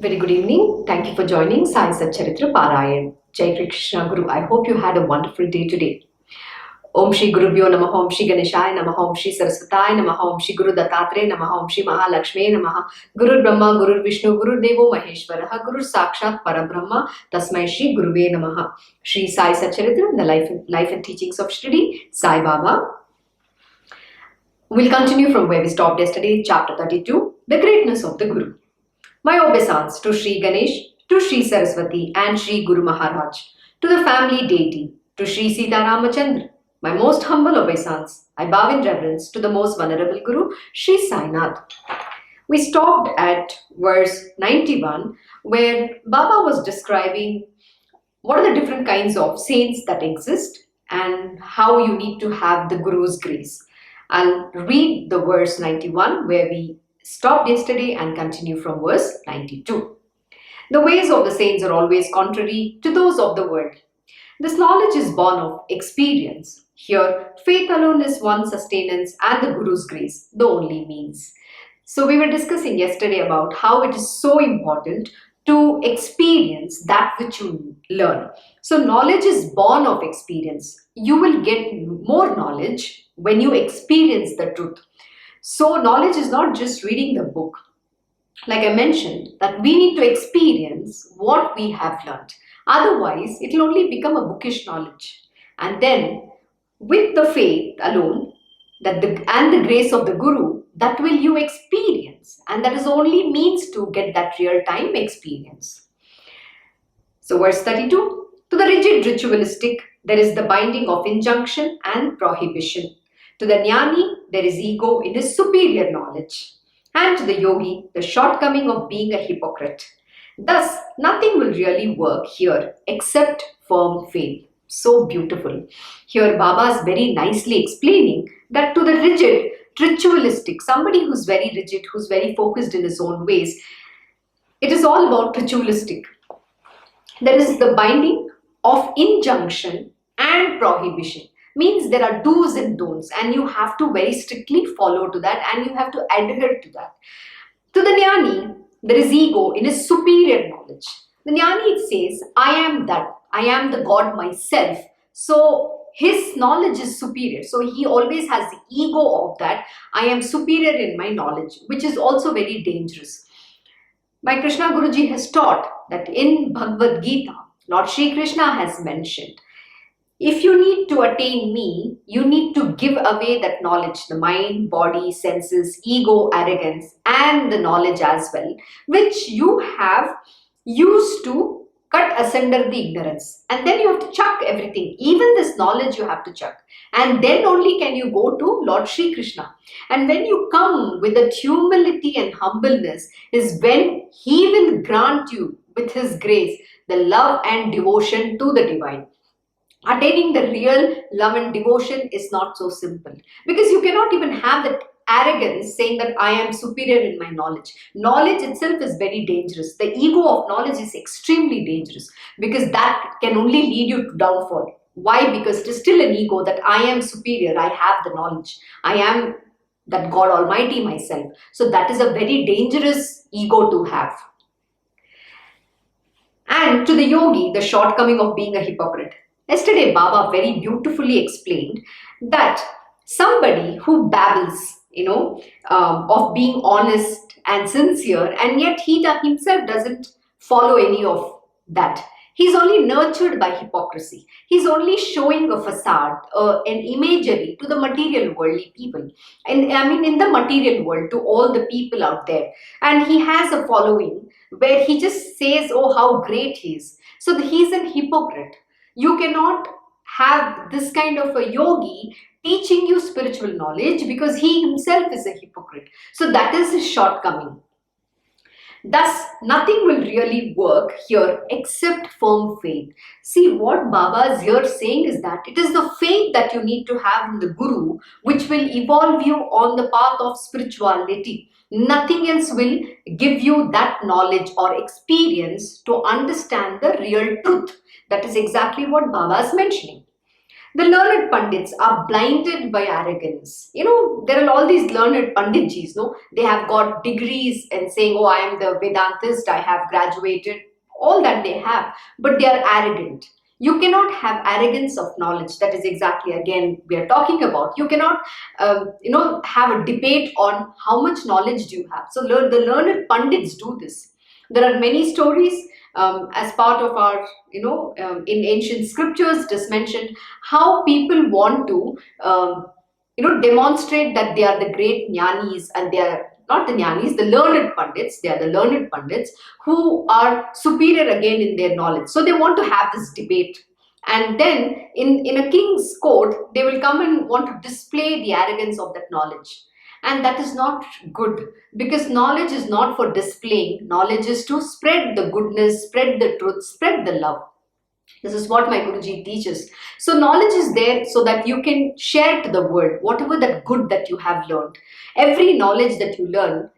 Very good evening. Thank you for joining Sai Satcharita Parayan. Jai Krishna Guru. I hope you had a wonderful day today. Om Shri Gurubhyo Namaha, Om Shri Ganeshaya Namaha, Om Shri Saraswataya Namaha, Om Shri Guru Dattatreya Namaha, Om Shri Mahalakshmi Namaha, Guru Brahma, Guru Vishnu, Guru Devo Maheshwaraha, Guru Sakshat Parabrahma, Tasmai Shri Guruve Namaha. Shri Sai Satcharita, the life and teachings of Shirdi, Sai Baba. We'll continue from where we stopped yesterday, chapter 32, the greatness of the Guru. My obeisance to Shri Ganesh, to Shri Saraswati and Shri Guru Maharaj, to the family deity, to Shri Sita Ramachandra. My most humble obeisance. I bow in reverence to the most venerable Guru, Shri Sai Nath. We stopped at verse 91 where Baba was describing what are the different kinds of saints that exist and how you need to have the Guru's grace. I'll read the verse 91 where we stopped yesterday and continue from verse 92. The ways of the saints are always contrary to those of the world. This knowledge is born of experience. Here, faith alone is one sustenance and the Guru's grace, the only means. So we were discussing yesterday about how it is so important to experience that which you learn. So knowledge is born of experience. You will get more knowledge when you experience the truth. So knowledge is not just reading the book. Like I mentioned, that we need to experience what we have learned. Otherwise, it will only become a bookish knowledge. And then, with the faith alone, and the grace of the Guru, that will you experience. And that is only means to get that real-time experience. So verse 32, to the rigid ritualistic, there is the binding of injunction and prohibition. To the jnani, there is ego in his superior knowledge. And to the yogi, the shortcoming of being a hypocrite. Thus, nothing will really work here except firm faith. So beautiful. Here, Baba is very nicely explaining that to the rigid, ritualistic, somebody who's very rigid, who's very focused in his own ways, it is all about ritualistic. There is the binding of injunction and prohibition. Means there are do's and don'ts and you have to very strictly follow to that and you have to adhere to that. To the jnani, there is ego in his superior knowledge. The jnani, it says, I am that, I am the God myself. So his knowledge is superior. So he always has the ego of that, I am superior in my knowledge, which is also very dangerous. My Krishna Guruji has taught that in Bhagavad Gita, Lord Shri Krishna has mentioned, if you need to attain me, you need to give away that knowledge, the mind, body, senses, ego, arrogance, and the knowledge as well, which you have used to cut asunder the ignorance. And then you have to chuck everything, even this knowledge you have to chuck. And then only can you go to Lord Shri Krishna. And when you come with that humility and humbleness is when he will grant you with his grace the love and devotion to the divine. Attaining the real love and devotion is not so simple because you cannot even have that arrogance saying that I am superior in my knowledge. Knowledge itself is very dangerous. The ego of knowledge is extremely dangerous because that can only lead you to downfall. Why? Because it is still an ego that I am superior, I have the knowledge, I am that God Almighty myself. So that is a very dangerous ego to have. And to the yogi, the shortcoming of being a hypocrite. Yesterday, Baba very beautifully explained that somebody who babbles, of being honest and sincere, and yet he himself doesn't follow any of that. He's only nurtured by hypocrisy. He's only showing a facade, an imagery to the material worldly people. And in the material world, to all the people out there. And he has a following where he just says, oh, how great he is. So he's an hypocrite. You cannot have this kind of a yogi teaching you spiritual knowledge because he himself is a hypocrite. So that is his shortcoming. Thus, nothing will really work here except firm faith. See, what Baba is here saying is that it is the faith that you need to have in the Guru which will evolve you on the path of spirituality. Nothing else will give you that knowledge or experience to understand the real truth. That is exactly what Baba is mentioning. The learned pandits are blinded by arrogance. There are all these learned panditjis, no? They have got degrees and saying, oh, I am the Vedantist, I have graduated, all that they have, but they are arrogant. You cannot have arrogance of knowledge. That is exactly, again, we are talking about. You cannot, have a debate on how much knowledge do you have. So the learned pandits do this. There are many stories as part of our, in ancient scriptures, it is mentioned how people want to, demonstrate that they are the great jnanis, and they are not the jnanis, the learned pandits. They are the learned pandits who are superior again in their knowledge. So they want to have this debate. And then in a king's court, they will come and want to display the arrogance of that knowledge. And that is not good, because knowledge is not for displaying. Knowledge is to spread the goodness, spread the truth, spread the love. This is what my Guruji teaches. So knowledge is there so that you can share to the world whatever that good that you have learned. Every knowledge that you learn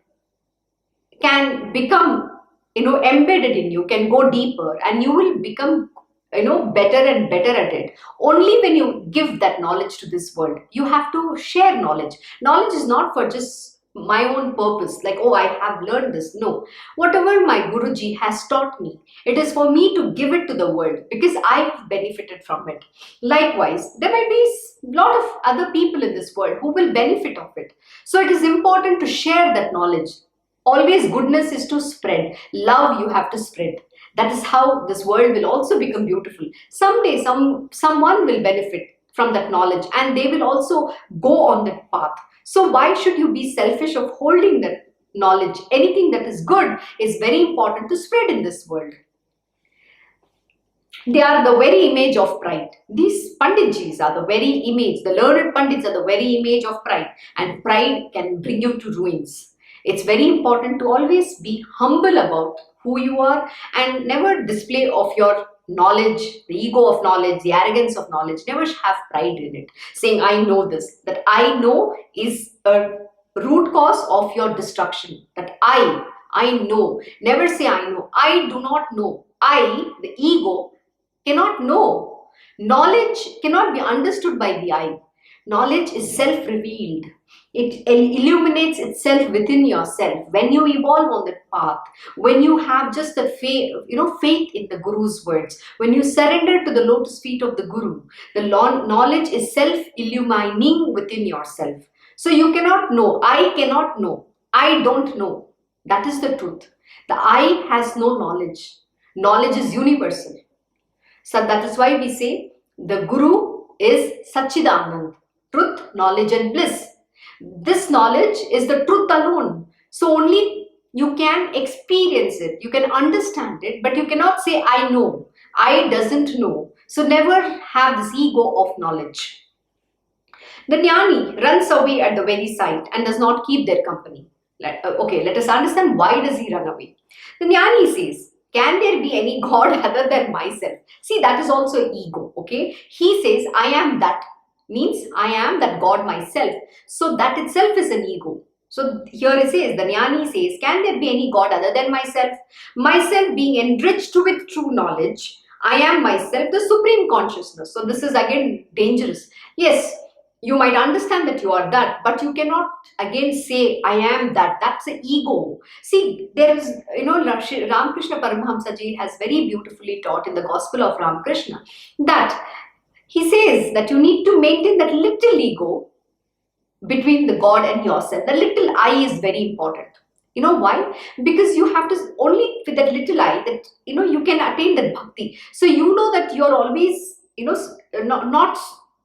can become, embedded in you, can go deeper, and you will become, better and better at it. Only when you give that knowledge to this world. You have to share knowledge. Knowledge is not for just my own purpose, like, oh, I have learned this. No, whatever my Guruji has taught me, it is for me to give it to the world, because I have benefited from it. Likewise, there might be a lot of other people in this world who will benefit of it. So it is important to share that knowledge. Always goodness is to spread. Love you have to spread. That is how this world will also become beautiful. Someday someone will benefit from that knowledge, and they will also go on that path. So why should you be selfish of holding that knowledge? Anything that is good is very important to spread in this world. They are the very image of pride. These panditjis are the very image. The learned pandits are the very image of pride. And pride can bring you to ruins. It's very important to always be humble about who you are, and never display of your knowledge, the ego of knowledge, the arrogance of knowledge. Never have pride in it, saying, I know this. That I know is a root cause of your destruction. That I know. Never say I know. I do not know. The ego, cannot know. Knowledge cannot be understood by the I. Knowledge is self-revealed. It illuminates itself within yourself. When you evolve on that path, when you have just the faith, faith in the Guru's words, when you surrender to the lotus feet of the Guru, the knowledge is self-illumining within yourself. So you cannot know. I cannot know. I don't know. That is the truth. The I has no knowledge. Knowledge is universal. So that is why we say the Guru is Satchidanand, truth, knowledge and bliss. This knowledge is the truth alone. So only you can experience it, you can understand it, but you cannot say I know. I doesn't know. So never have this ego of knowledge. The jnani runs away at the very sight and does not keep their company. Let us understand why does he run away. The jnani says, can there be any God other than myself? See, that is also ego, okay? He says, I am that. Means I am that God myself. So that itself is an ego. So here it says, the jnani says, can there be any God other than myself? Myself being enriched with true knowledge, I am myself the supreme consciousness. So this is again dangerous. Yes, you might understand that you are that, but you cannot again say I am that. That's an ego. See, there is, Ramakrishna Paramahamsa Ji has very beautifully taught in the Gospel of Ramakrishna that he says that you need to maintain that little ego between the God and yourself. The little I is very important. You know why? Because you have to, only with that little I, that, you can attain that bhakti. So you know that you're always, not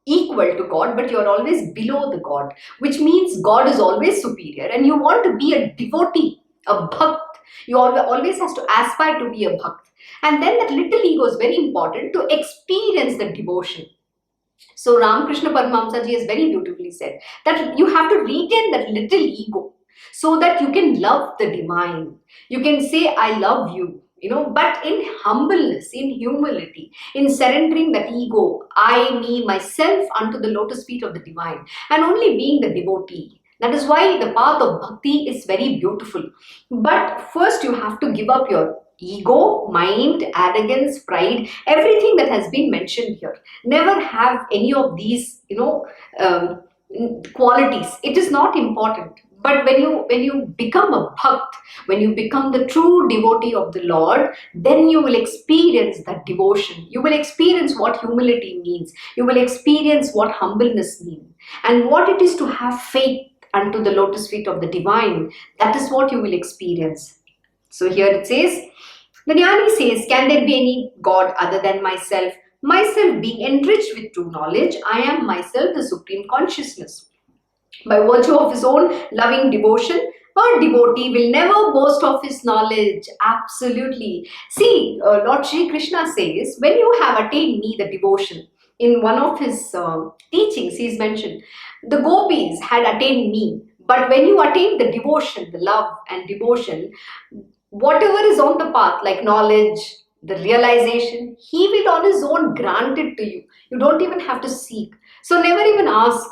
equal to God, but you're always below the God, which means God is always superior, and you want to be a devotee, a bhakt. You always has to aspire to be a bhakt. And then that little ego is very important to experience the devotion. So Ramakrishna Paramahamsa Ji has very beautifully said that you have to retain that little ego so that you can love the divine. You can say, I love you, but in humbleness, in humility, in surrendering that ego, I, me, myself unto the lotus feet of the divine, and only being the devotee. That is why the path of bhakti is very beautiful. But first you have to give up your ego, mind, arrogance, pride, everything that has been mentioned here. Never have any of these, um, qualities. It is not important. But when you become a bhakt, when you become the true devotee of the Lord, then you will experience that devotion. You will experience what humility means. You will experience what humbleness means, and what it is to have faith unto the lotus feet of the divine. That is what you will experience. So here it says, the Jnani says, can there be any God other than myself? Myself being enriched with true knowledge, I am myself the supreme consciousness. By virtue of his own loving devotion, a devotee will never boast of his knowledge. Absolutely. See, Lord Shri Krishna says, when you have attained me, the devotion, in one of his teachings, he's mentioned, the gopis had attained me. But when you attain the devotion, the love and devotion, whatever is on the path, like knowledge, the realization, he will on his own grant it to you. You don't even have to seek. So never even ask.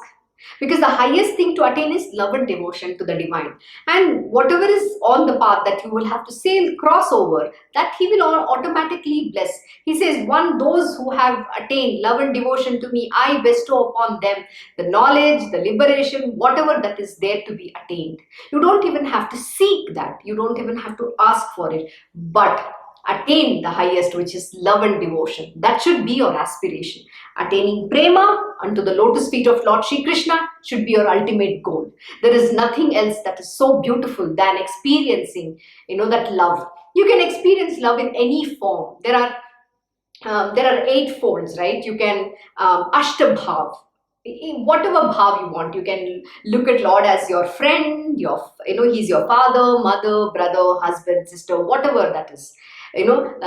Because the highest thing to attain is love and devotion to the divine. And whatever is on the path that you will have to sail, cross over, that he will automatically bless. He says, those who have attained love and devotion to me, I bestow upon them the knowledge, the liberation, whatever that is there to be attained. You don't even have to seek that. You don't even have to ask for it. But attain the highest, which is love and devotion. That should be your aspiration. Attaining prema unto the lotus feet of Lord Shri Krishna should be your ultimate goal. There is nothing else that is so beautiful than experiencing, that love. You can experience love in any form. There are 8 folds, right? You can ashtabhav. Whatever bhav you want, you can look at Lord as your friend, he's your father, mother, brother, husband, sister, whatever that is. Even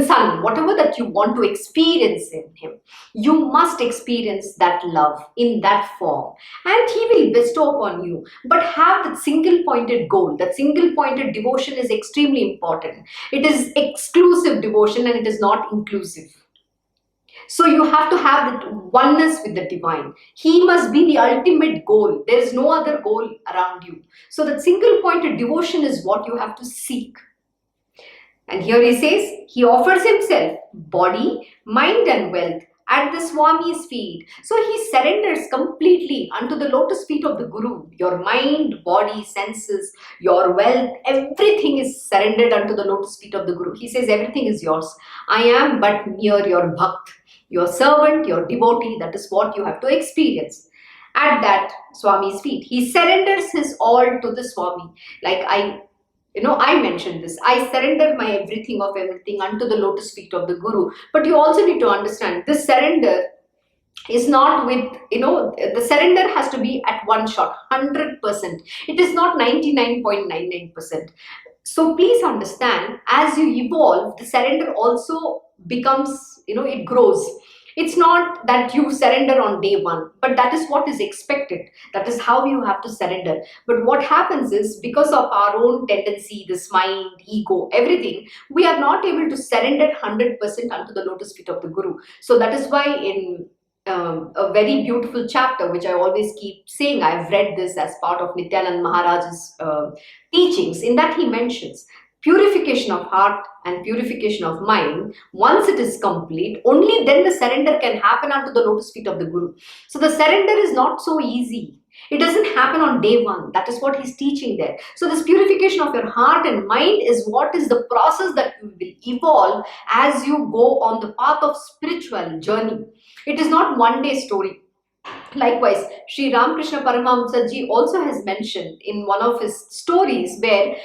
son, whatever that you want to experience in him, you must experience that love in that form, and he will bestow upon you. But have that single pointed goal. That single pointed devotion is extremely important. It is exclusive devotion and it is not inclusive. So you have to have that oneness with the divine. He must be the ultimate goal. There is no other goal around you. So that single pointed devotion is what you have to seek. And here he says, he offers himself, body, mind and wealth at the Swami's feet. So he surrenders completely unto the lotus feet of the Guru. Your mind, body, senses, your wealth, everything is surrendered unto the lotus feet of the Guru. He says, everything is yours. I am but mere your bhakt, your servant, your devotee. That is what you have to experience at that Swami's feet. He surrenders his all to the Swami. Like I mentioned this. I surrender my everything of everything unto the lotus feet of the Guru. But you also need to understand, this surrender is not with, the surrender has to be at one shot, 100%. It is not 99.99%. So please understand, as you evolve, the surrender also becomes, it grows. It's not that you surrender on day one, but that is what is expected. That is how you have to surrender. But what happens is, because of our own tendency, this mind, ego, everything, we are not able to surrender 100% unto the lotus feet of the Guru. So that is why in a very beautiful chapter, which I always keep saying, I've read this as part of Nityanand Maharaj's teachings, in that he mentions purification of heart and purification of mind. Once it is complete, only then the surrender can happen unto the lotus feet of the Guru. So the surrender is not so easy. It doesn't happen on day one. That is what he's teaching there. So this purification of your heart and mind is what is the process that you will evolve as you go on the path of spiritual journey. It is not one day story. Likewise, Sri Ramakrishna Paramahamsa Ji also has mentioned in one of his stories where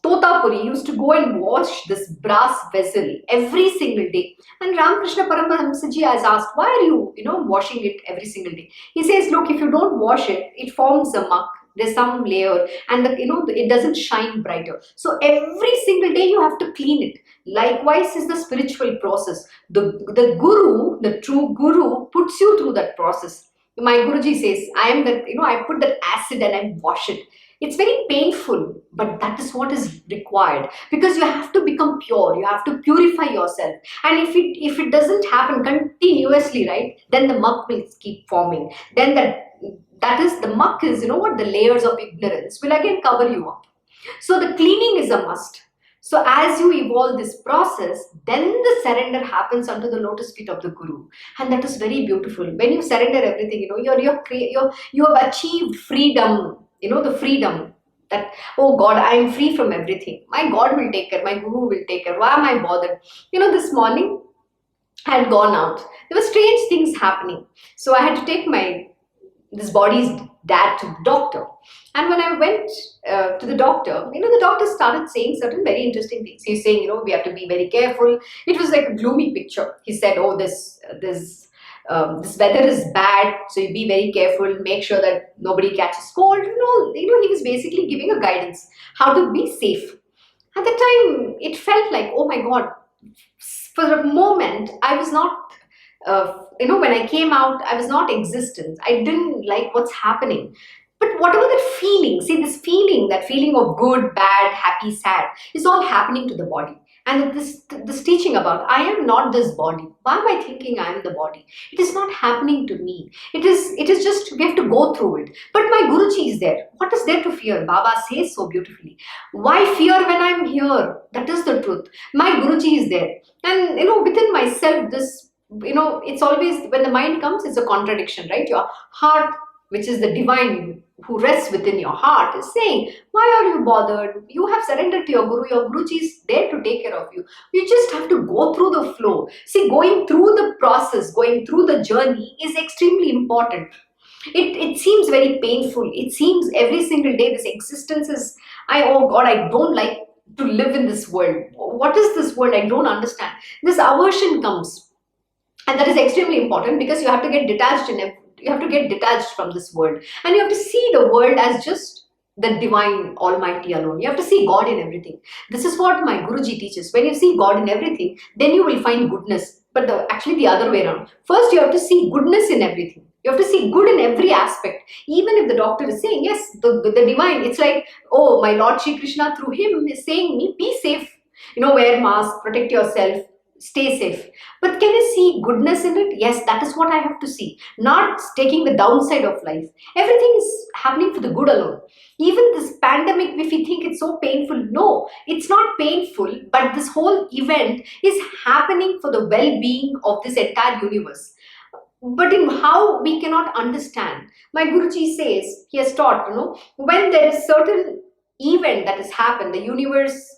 Totapuri used to go and wash this brass vessel every single day. And Ramakrishna Paramahamsa Ji has asked, why are you, washing it every single day? He says, look, if you don't wash it, it forms a muck. There's some layer and it doesn't shine brighter. So every single day you have to clean it. Likewise is the spiritual process. The Guru, the true Guru, puts you through that process. My Guruji says, I put that acid and I wash it. It's very painful, but that is what is required, because you have to become pure. You have to purify yourself. And if it doesn't happen continuously, right, then the muck will keep forming. Then the muck is, the layers of ignorance will again cover you up. So the cleaning is a must. So as you evolve this process, then the surrender happens unto the lotus feet of the Guru, and that is very beautiful. When you surrender everything, you have achieved freedom. The freedom that, oh God, I am free from everything. My God will take care. My Guru will take care. Why am I bothered? This morning I had gone out. There were strange things happening, so I had to take my this body's dad to the doctor. And when I went to the doctor, the doctor started saying certain very interesting things. He's saying, we have to be very careful. It was like a gloomy picture. He said, oh, this weather is bad, so you be very careful. Make sure that nobody catches cold. He was basically giving a guidance how to be safe. At the time, it felt like, oh my God. For a moment, I was not when I came out, I was not existent. I didn't like what's happening. But whatever that feeling, see that feeling of good, bad, happy, sad, is all happening to the body. And this teaching about, I am not this body. Why am I thinking I am the body? It is not happening to me. It is just, we have to go through it. But my Guruji is there. What is there to fear? Baba says so beautifully. Why fear when I am here? That is the truth. My Guruji is there. And within myself, this, it's always, when the mind comes, it's a contradiction, right? Your heart, which is the divine who rests within your heart, is saying, why are you bothered? You have surrendered to your Guru. Your Guruji is there to take care of you. You just have to go through the flow. See, going through the process, going through the journey is extremely important. It seems very painful. It seems every single day this existence is, oh God, I don't like to live in this world. What is this world? I don't understand. This aversion comes. And that is extremely important, because you have to get detached from this world, and you have to see the world as just the divine almighty alone. You have to see God in everything. This is what my Guruji teaches. When you see God in everything, then you will find goodness. But actually the other way around. First you have to see goodness in everything. You have to see good in every aspect. Even if the doctor is saying, yes, the divine, it's like, oh, my Lord Shri Krishna through him is saying me, be safe. Wear mask, protect yourself, stay safe. But can you see goodness in it? Yes, that is what I have to see. Not taking the downside of life. Everything is happening for the good alone. Even this pandemic, if we think it's so painful, no, it's not painful, but this whole event is happening for the well-being of this entire universe. But in how we cannot understand. My Guruji says, he has taught, when there is certain event that has happened, the universe,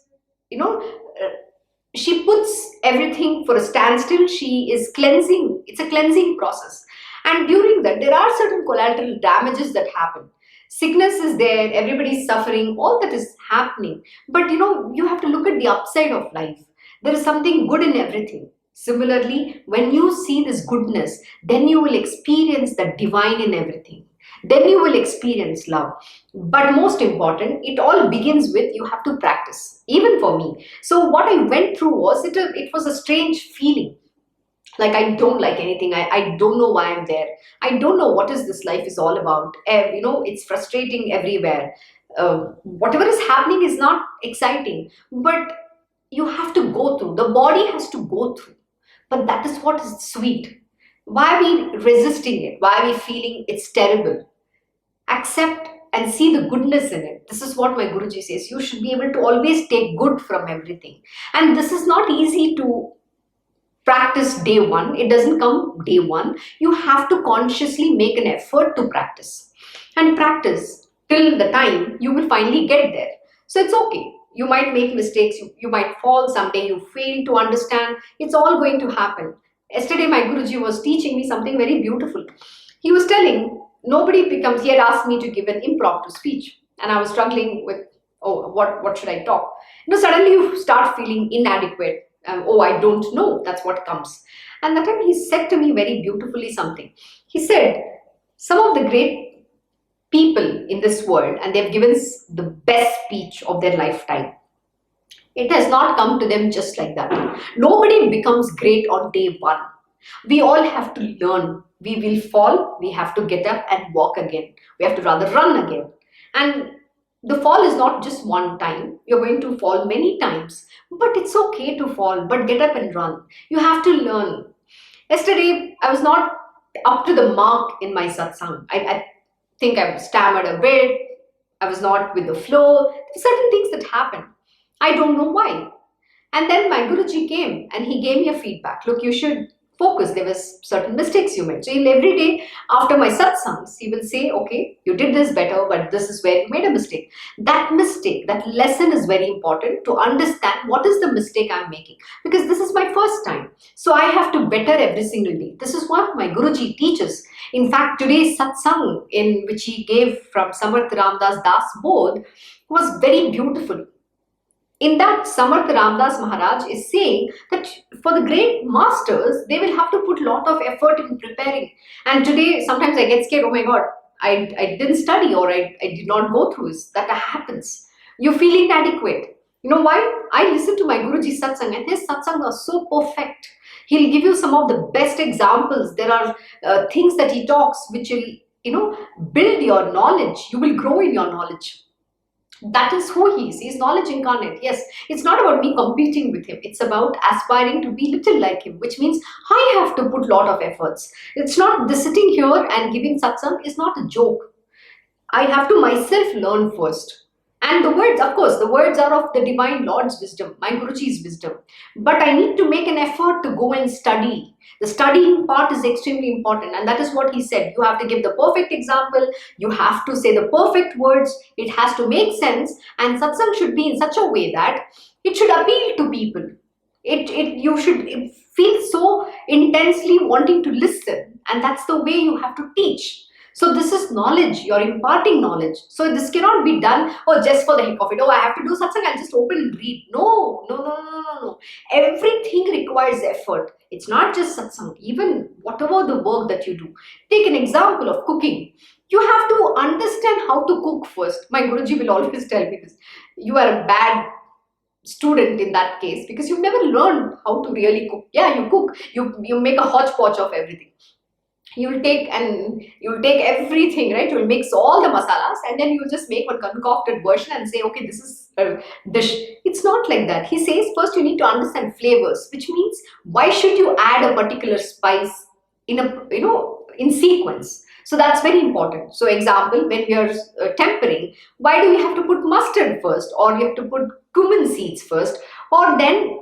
she puts everything for a standstill. She is cleansing. It's a cleansing process. And during that, there are certain collateral damages that happen. Sickness is there, everybody is suffering, all that is happening. But you have to look at the upside of life. There is something good in everything. Similarly, when you see this goodness, then you will experience the divine in everything. Then you will experience love. But most important, it all begins with, you have to practice, even for me. So what I went through was, it was a strange feeling. Like, I don't like anything. I don't know why I'm there. I don't know what is this life is all about. It's frustrating everywhere. Whatever is happening is not exciting. But you have to go through. The body has to go through. But that is what is sweet. Why are we resisting it? Why are we feeling it's terrible? Accept and see the goodness in it. This is what my Guruji says. You should be able to always take good from everything. And this is not easy to practice day one. It doesn't come day one. You have to consciously make an effort to practice. And practice till the time you will finally get there. So it's okay. You might make mistakes. You might fall someday. You fail to understand. It's all going to happen. Yesterday, my Guruji was teaching me something very beautiful. He was telling, he had asked me to give an impromptu speech. And I was struggling with, what should I talk? Suddenly you start feeling inadequate. I don't know. That's what comes. And that time he said to me very beautifully something. He said, some of the great people in this world, and they've given the best speech of their lifetime, it has not come to them just like that. Nobody becomes great on day one. We all have to learn. We will fall. We have to get up and walk again. We have to rather run again. And the fall is not just one time. You're going to fall many times. But it's okay to fall. But get up and run. You have to learn. Yesterday, I was not up to the mark in my satsang. I think I stammered a bit. I was not with the flow. There were certain things that happened. I don't know why. And then my Guruji came and he gave me a feedback. Look, you should focus. There was certain mistakes you made. So every day after my satsangs, he will say, okay, you did this better, but this is where you made a mistake. That mistake, that lesson is very important to understand what is the mistake I'm making. Because this is my first time. So I have to better every single day. This is what my Guruji teaches. In fact, today's satsang, in which he gave from Samarth Ramdas Das Bodh, was very beautiful. In that, Samarth Ramdas Maharaj is saying that for the great masters, they will have to put a lot of effort in preparing. And today, sometimes I get scared, oh my God, I didn't study or I did not go through this. That happens. You feel inadequate. You know why? I listen to my Guruji satsang and his satsang are so perfect. He'll give you some of the best examples. There are things that he talks which will, build your knowledge. You will grow in your knowledge. That is who he is. He is knowledge incarnate. Yes, it's not about me competing with him. It's about aspiring to be little like him, which means I have to put a lot of efforts. It's not the sitting here and giving satsang is not a joke. I have to myself learn first. And the words, of course, the words are of the Divine Lord's wisdom, my Guruji's wisdom. But I need to make an effort to go and study. The studying part is extremely important, and that is what he said. You have to give the perfect example, you have to say the perfect words, it has to make sense, and satsang should be in such a way that it should appeal to people. You should feel so intensely wanting to listen, and that's the way you have to teach. So this is knowledge, you're imparting knowledge. So this cannot be done, just for the heck of it. I have to do satsang, I'll just open and read. No. Everything requires effort. It's not just satsang, even whatever the work that you do. Take an example of cooking. You have to understand how to cook first. My Guruji will always tell me this. You are a bad student in that case because you've never learned how to really cook. Yeah, you cook. You make a hodgepodge of everything. You'll take everything, right? You'll mix all the masalas and then you'll just make one concocted version and say, okay, this is a dish. It's not like that. He says first you need to understand flavors, which means why should you add a particular spice in sequence. So that's very important. So example, when we are tempering, why do we have to put mustard first, or you have to put cumin seeds first, or then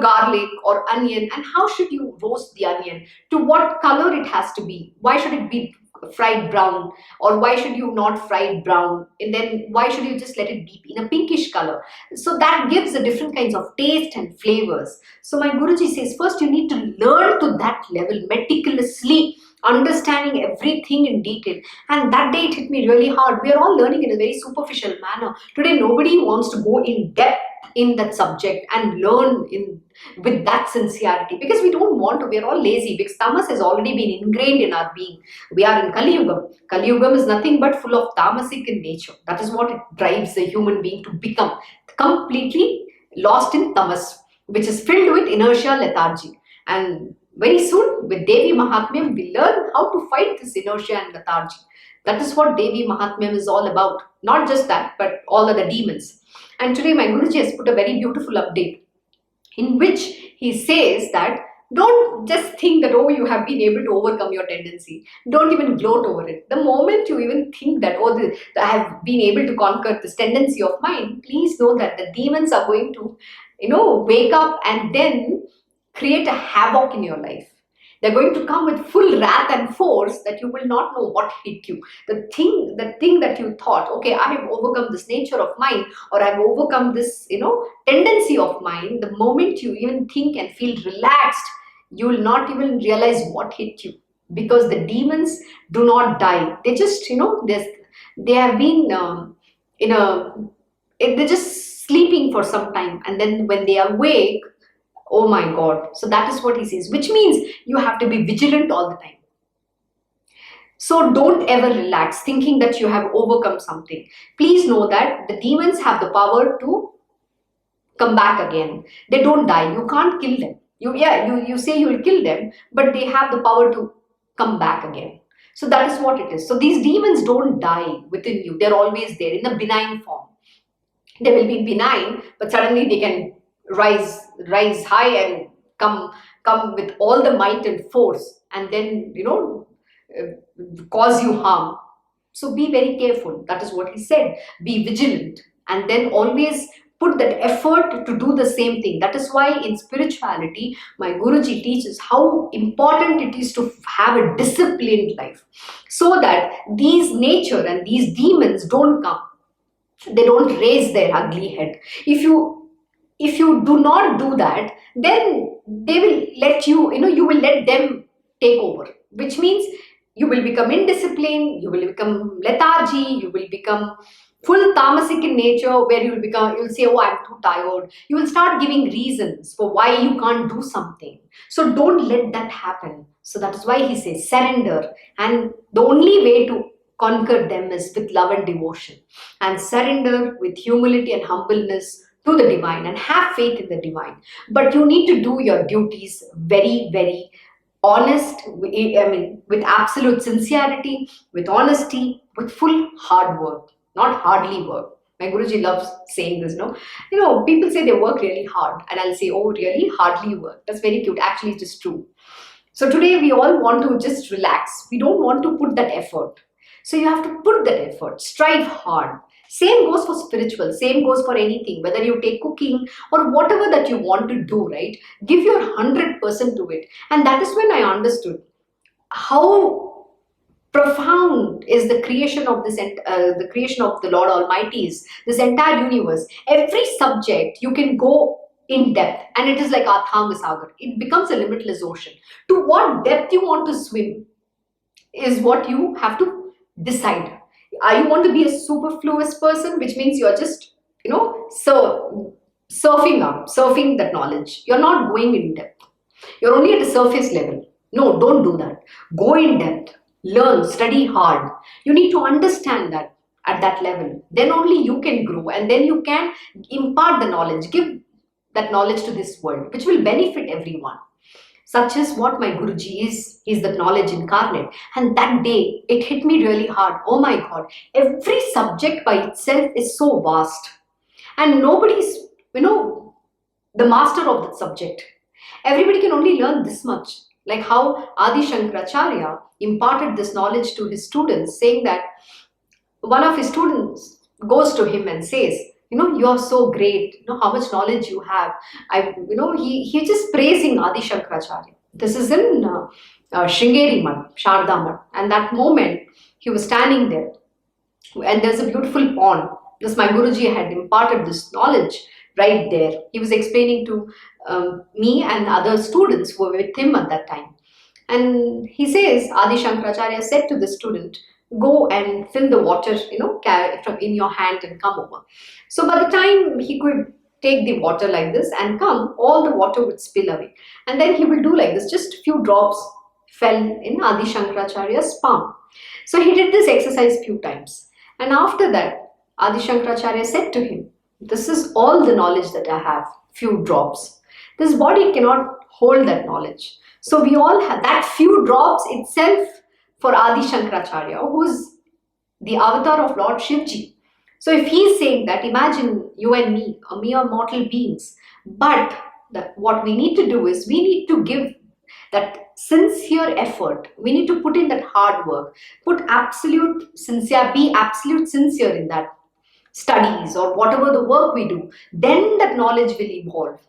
garlic or onion, and how should you roast the onion, to what color it has to be, why should it be fried brown, or why should you not fry it brown, and then why should you just let it be in a pinkish color. So that gives the different kinds of taste and flavors. So my Guruji says first you need to learn to that level meticulously, understanding everything in detail. And that day it hit me really hard. We are all learning in a very superficial manner. Today nobody wants to go in depth in that subject and learn with that sincerity, because we don't want to. We are all lazy because tamas has already been ingrained in our being. We are in Kali Yugam. Kali Yugam is nothing but full of tamasic in nature. That is what it drives the human being to become completely lost in tamas, which is filled with inertia, lethargy. And very soon with Devi Mahatmyam, we learn how to fight this inertia and lethargy. That is what Devi Mahatmyam is all about. Not just that, but all other demons. And today my Guruji has put a very beautiful update in which he says that don't just think that, you have been able to overcome your tendency. Don't even gloat over it. The moment you even think that, I have been able to conquer this tendency of mine, please know that the demons are going to, wake up and then create a havoc in your life. They're going to come with full wrath and force that you will not know what hit you. The thing that you thought, okay, I have overcome this nature of mine, or I've overcome this, tendency of mine. The moment you even think and feel relaxed, you will not even realize what hit you, because the demons do not die. They just, they have been they're just sleeping for some time, and then when they awake, oh my God. So that is what he says, which means you have to be vigilant all the time. So don't ever relax thinking that you have overcome something. Please know that the demons have the power to come back again. They don't die. You can't kill them. You say you will kill them, but they have the power to come back again. So that is what it is. So these demons don't die within you. They're always there in a benign form. They will be benign, but suddenly they can rise high and come with all the might and force, and then cause you harm. So be very careful. That is what he said. Be vigilant, and then always put that effort to do the same thing. That is why in spirituality, my Guruji teaches how important it is to have a disciplined life, so that these nature and these demons don't come. They don't raise their ugly head. If you do not do that, then they will let you will let them take over, which means you will become indisciplined, you will become lethargy, you will become full tamasic in nature, where you'll say, oh, I'm too tired. You will start giving reasons for why you can't do something. So don't let that happen. So that is why he says surrender, and the only way to conquer them is with love and devotion, and surrender with humility and humbleness to the divine, and have faith in the divine. But you need to do your duties very, very honest, with absolute sincerity, with honesty, with full hard work, not hardly work. My Guruji loves saying this, no? People say they work really hard, and I'll say, oh, really? Hardly work. That's very cute. Actually, it is true. So today we all want to just relax. We don't want to put that effort. So you have to put that effort, strive hard. Same goes for spiritual, same goes for anything, whether you take cooking or whatever that you want to do, right? Give your 100% to it. And that is when I understood how profound is the creation of the creation of the Lord Almighty's, this entire universe. Every subject you can go in depth, and it is like Athanga Sagar. It becomes a limitless ocean. To what depth you want to swim is what you have to decide. You want to be a superfluous person, which means you're just, surfing that knowledge. You're not going in depth. You're only at the surface level. No, don't do that. Go in depth. Learn, study hard. You need to understand that at that level. Then only you can grow, and then you can impart the knowledge, give that knowledge to this world, which will benefit everyone. Such is what my Guruji is. He's the knowledge incarnate. And that day, it hit me really hard. Oh my God, every subject by itself is so vast. And nobody's, the master of that subject. Everybody can only learn this much. Like how Adi Shankaracharya imparted this knowledge to his students, saying that one of his students goes to him and says, you're so great, how much knowledge you have. He's just praising Adi Shankaracharya. This is in Sringeri Mat, Sharda Mat. And that moment, he was standing there. And there's a beautiful pond. This my Guruji had imparted this knowledge right there. He was explaining to me and other students who were with him at that time. And he says, Adi Shankaracharya said to the student, go and fill the water, from in your hand and come over. So by the time he could take the water like this and come, all the water would spill away. And then he will do like this, just a few drops fell in Adi Shankaracharya's palm. So he did this exercise few times. And after that, Adi Shankaracharya said to him, this is all the knowledge that I have, few drops. This body cannot hold that knowledge. So we all have that few drops itself for Adi Shankaracharya, who is the avatar of Lord Shivji. So if he is saying that, imagine you and me, a mere mortal beings. But what we need to do is, we need to give that sincere effort. We need to put in that hard work. Be absolute sincere in that studies or whatever the work we do. Then that knowledge will evolve.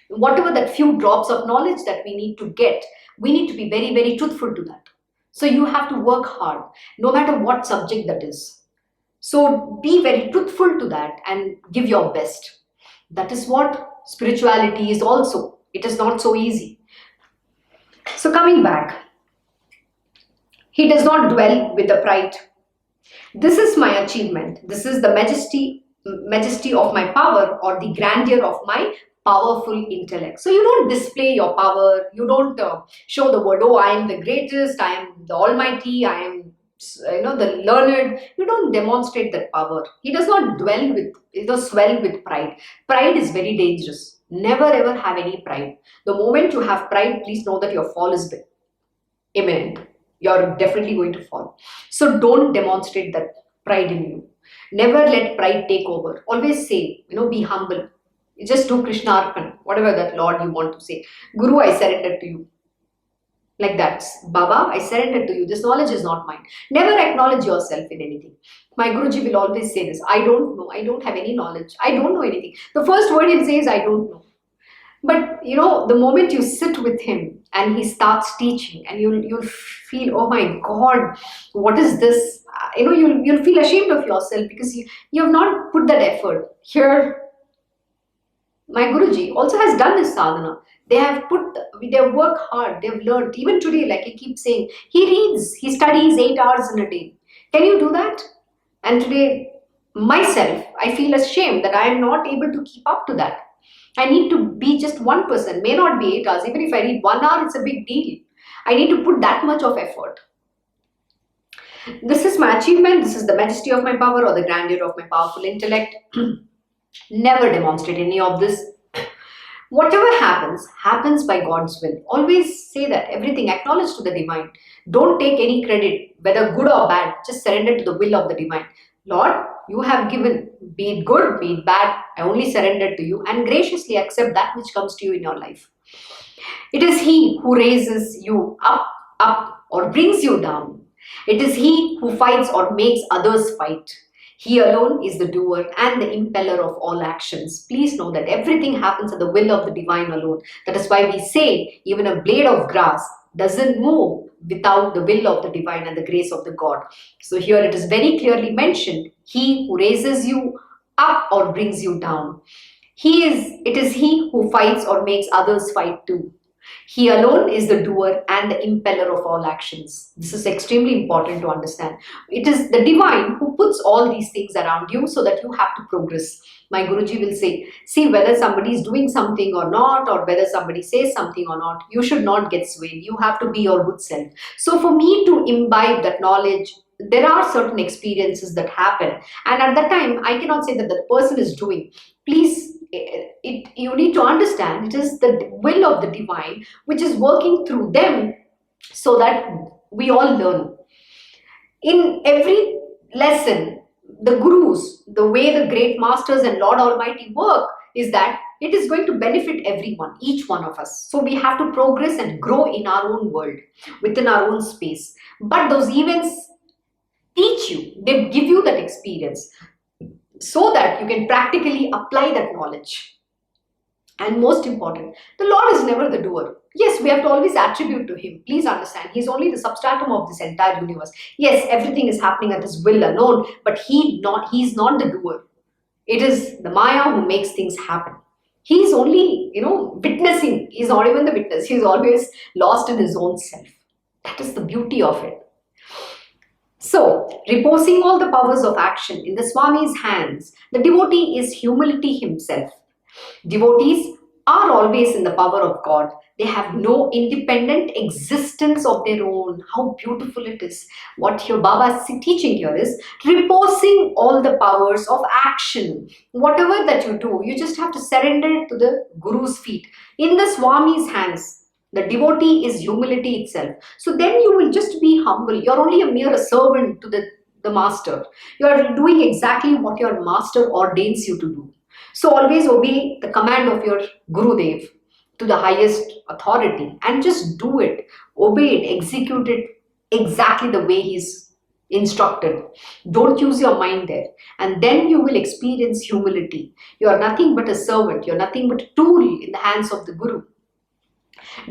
Whatever that few drops of knowledge that we need to get, we need to be very, very truthful to that. So you have to work hard, no matter what subject that is. So be very truthful to that and give your best. That is what spirituality is also. It is not so easy. So coming back, he does not dwell with the pride. This is my achievement. This is the majesty of my power, or the grandeur of my powerful intellect. So you don't display your power. You don't show the world, oh, I am the greatest, I am the almighty, I am the learned. You don't demonstrate that power. He does not swell with pride. Pride is very dangerous. Never ever have any pride. The moment you have pride, please know that your fall is imminent. You're definitely going to fall. So don't demonstrate that pride in you. Never let pride take over. Always say, be humble. Just do Krishna Arpan, whatever that Lord you want to say. Guru, I surrender to you. Like that. Baba, I surrender to you. This knowledge is not mine. Never acknowledge yourself in anything. My Guruji will always say this. I don't know. I don't have any knowledge. I don't know anything. The first word he'll say is, I don't know. But the moment you sit with him and he starts teaching, and you'll feel, oh my God, what is this? You'll feel ashamed of yourself because you have not put that effort. Here, my Guruji also has done this sadhana. They have worked hard, they've learned. Even today, like I keep saying, he reads, he studies 8 hours in a day. Can you do that? And today, myself, I feel ashamed that I am not able to keep up to that. I need to be just 1%, may not be 8 hours. Even if I read 1 hour, it's a big deal. I need to put that much of effort. This is my achievement, this is the majesty of my power or the grandeur of my powerful intellect. Never demonstrate any of this. Whatever happens by God's will. Always say that. Everything acknowledge to the divine. Don't take any credit, whether good or bad. Just surrender to the will of the divine. Lord, you have given, be it good, be it bad, I only surrender to you, and graciously accept that which comes to you in your life. It is He who raises you up or brings you down. It is He who fights or makes others fight. He alone is the doer and the impeller of all actions. Please know that everything happens at the will of the divine alone. That is why we say even a blade of grass doesn't move without the will of the divine and the grace of the God. So here it is very clearly mentioned, He who raises you up or brings you down. It is He who fights or makes others fight too. He alone is the doer and the impeller of all actions. This is extremely important to understand. It is the divine who puts all these things around you so that you have to progress. My Guruji will say, see whether somebody is doing something or not, or whether somebody says something or not, you should not get swayed. You have to be your good self. So for me to imbibe that knowledge, there are certain experiences that happen. And at that time, I cannot say that the person is doing. Please, you need to understand it is the will of the divine which is working through them so that we all learn. In every lesson, the gurus, the way the great masters and Lord Almighty work is that it is going to benefit everyone, each one of us. So we have to progress and grow in our own world, within our own space. But those events teach you, they give you that experience, so that you can practically apply that knowledge. And most important, the Lord is never the doer. Yes, we have to always attribute to Him. Please understand, He is only the substratum of this entire universe. Yes, everything is happening at His will alone, but He is not the doer. It is the Maya who makes things happen. He is only, witnessing. He is not even the witness. He is always lost in His own self. That is the beauty of it. So, reposing all the powers of action in the Swami's hands, the devotee is humility himself. Devotees are always in the power of God. They have no independent existence of their own. How beautiful it is. What your Baba is teaching here is reposing all the powers of action. Whatever that you do, you just have to surrender it to the Guru's feet. In the Swami's hands, the devotee is humility itself. So then you will just be humble. You're only a mere servant to the master. You're doing exactly what your master ordains you to do. So always obey the command of your Gurudev to the highest authority and just do it. Obey it, execute it exactly the way he's instructed. Don't use your mind there. And then you will experience humility. You are nothing but a servant. You're nothing but a tool in the hands of the Guru.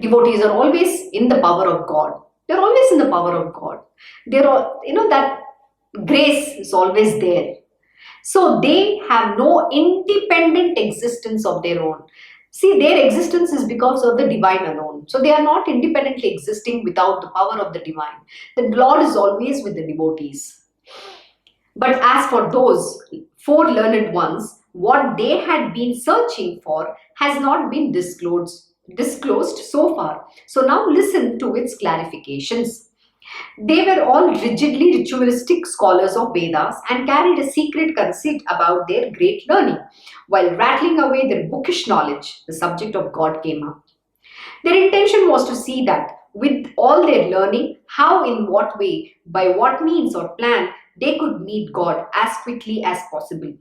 Devotees are always in the power of God. They're always in the power of God. They're all, that grace is always there. So they have no independent existence of their own. See, their existence is because of the divine alone. So they are not independently existing without the power of the divine. The Lord is always with the devotees. But as for those 4 learned ones, what they had been searching for has not been disclosed so far. So now listen to its clarifications. They were all rigidly ritualistic scholars of Vedas and carried a secret conceit about their great learning. While rattling away their bookish knowledge, the subject of God came up. Their intention was to see that, with all their learning, how, in what way, by what means or plan, they could meet God as quickly as possible.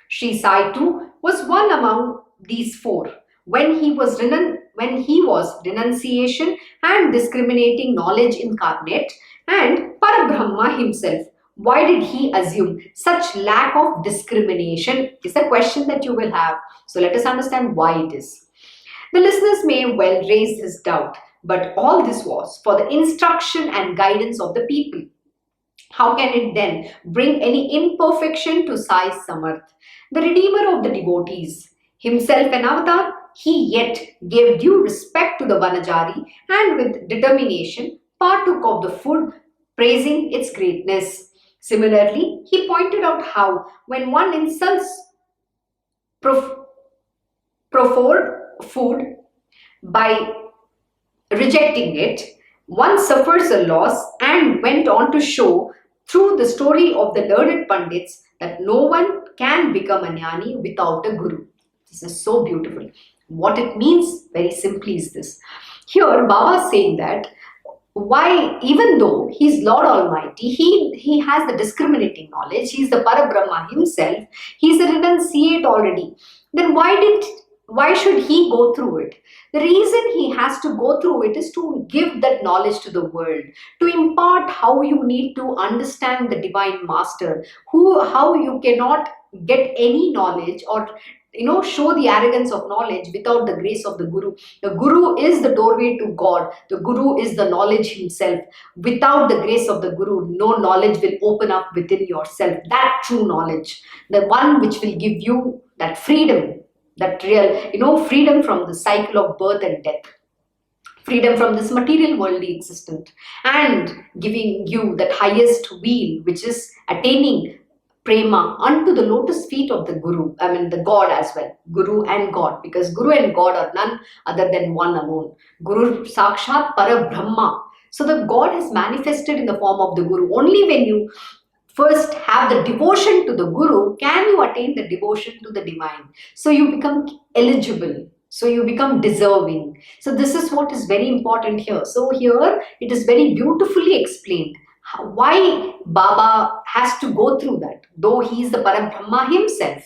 Shri Sai too was one among these 4. When he was when he was renunciation and discriminating knowledge incarnate and Parabrahma himself? Why did he assume such lack of discrimination is the question that you will have. So let us understand why it is. The listeners may well raise this doubt, but all this was for the instruction and guidance of the people. How can it then bring any imperfection to Sai Samarth, the redeemer of the devotees? Himself an avatar, he yet gave due respect to the Vanajari and with determination partook of the food, praising its greatness. Similarly, he pointed out how when one insults proffered food by rejecting it, one suffers a loss, and went on to show through the story of the learned Pandits that no one can become a jnani without a guru. This is so beautiful. What it means very simply is this. Here Baba is saying that why, even though he's Lord Almighty, he has the discriminating knowledge, he's the Parabrahma himself, he's a renunciate already, then why should he go through it? The reason he has to go through it is to give that knowledge to the world, to impart how you need to understand the divine master, how you cannot get any knowledge or show the arrogance of knowledge without the grace of the Guru. The Guru is the doorway to God. The Guru is the knowledge himself. Without the grace of the Guru, no knowledge will open up within yourself. That true knowledge, the one which will give you that freedom, that real, freedom from the cycle of birth and death, freedom from this material worldly existence, and giving you that highest weal, which is attaining prema unto the lotus feet of the Guru, the God as well, Guru and God, because Guru and God are none other than one alone. Guru Sakshat Parabrahma. So the God has manifested in the form of the Guru. Only when you first have the devotion to the Guru can you attain the devotion to the divine. So you become eligible. So you become deserving. So this is what is very important here. So here it is very beautifully explained why Baba has to go through that, though he is the Parabrahma himself.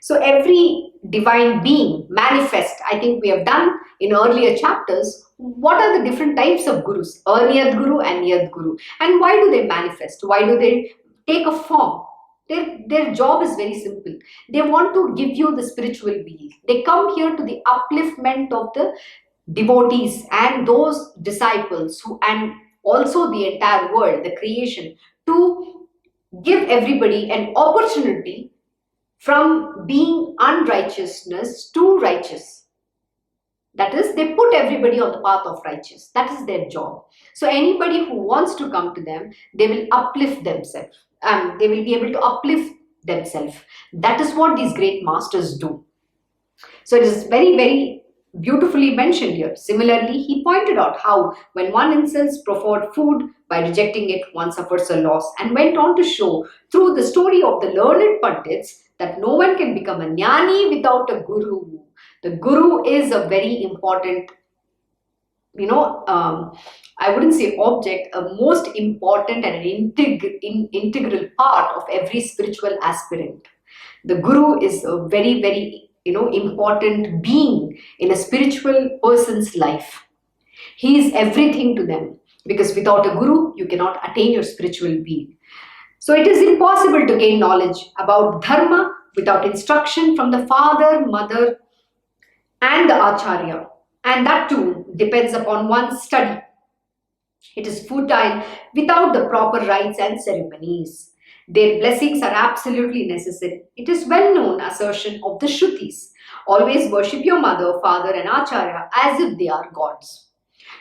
So every divine being manifest, I think we have done in earlier chapters, what are the different types of Gurus, Arniyat Guru and Niyat Guru, and why do they manifest? Why do they take a form? Their job is very simple. They want to give you the spiritual wheel. They come here to the upliftment of the devotees and those disciples and also the entire world, the creation, to give everybody an opportunity from being unrighteousness to righteous. That is, they put everybody on the path of righteous. That is their job. So anybody who wants to come to them, they will uplift themselves. They will be able to uplift themselves. That is what these great masters do. So it is very, very beautifully mentioned here. Similarly, he pointed out how when one insults proffered food by rejecting it, one suffers a loss, and went on to show through the story of the learned Pandits that no one can become a jnani without a Guru. The Guru is a very important, I wouldn't say object, a most important and an integral part of every spiritual aspirant. The Guru is a very, very important being in a spiritual person's life. He is everything to them, because without a Guru, you cannot attain your spiritual being. So it is impossible to gain knowledge about Dharma without instruction from the father, mother, and the Acharya. And that too depends upon one's study. It is futile without the proper rites and ceremonies. Their blessings are absolutely necessary. It is well-known assertion of the Shrutis. Always worship your mother, father and Acharya as if they are gods.